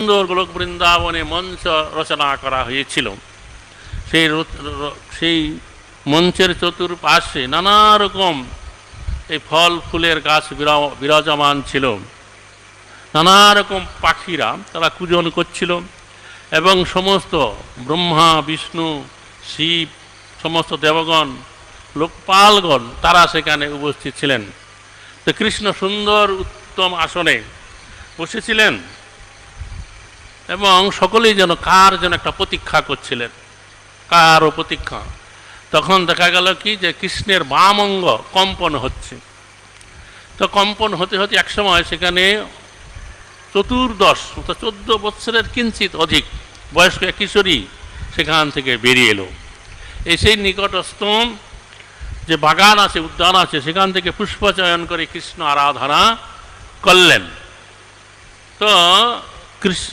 সুন্দর গোলক বৃন্দাবনে মঞ্চ রচনা করা হয়েছিল। সেই মঞ্চের চতুর্পাশে নানা রকম এই ফল ফুলের গাছ বিরাজমান ছিল। নানা রকম পাখিরা তারা পূজন করছিল এবং সমস্ত ব্রহ্মা বিষ্ণু শিব সমস্ত দেবগণ লোকপালগণ তারা সেখানে উপস্থিত ছিলেন। তো কৃষ্ণ সুন্দর উত্তম আসনে বসেছিলেন এবং সকলেই যেন কার যেন একটা প্রতীক্ষা করছিলেন, কারও প্রতীক্ষা। তখন দেখা গেল কি যে কৃষ্ণের বাম অঙ্গ কম্পন হচ্ছে। তো কম্পন হতে হতে একসময় সেখানে 14 বৎসরের কিঞ্চিত অধিক বয়স্ক এক কিশোরী সেখান থেকে বেরিয়ে এলো। সেই নিকটস্থ যে বাগান আছে, উদ্যান আছে, সেখান থেকে পুষ্প চয়ন করে কৃষ্ণ আরাধনা করলেন। তো কৃষ্ণ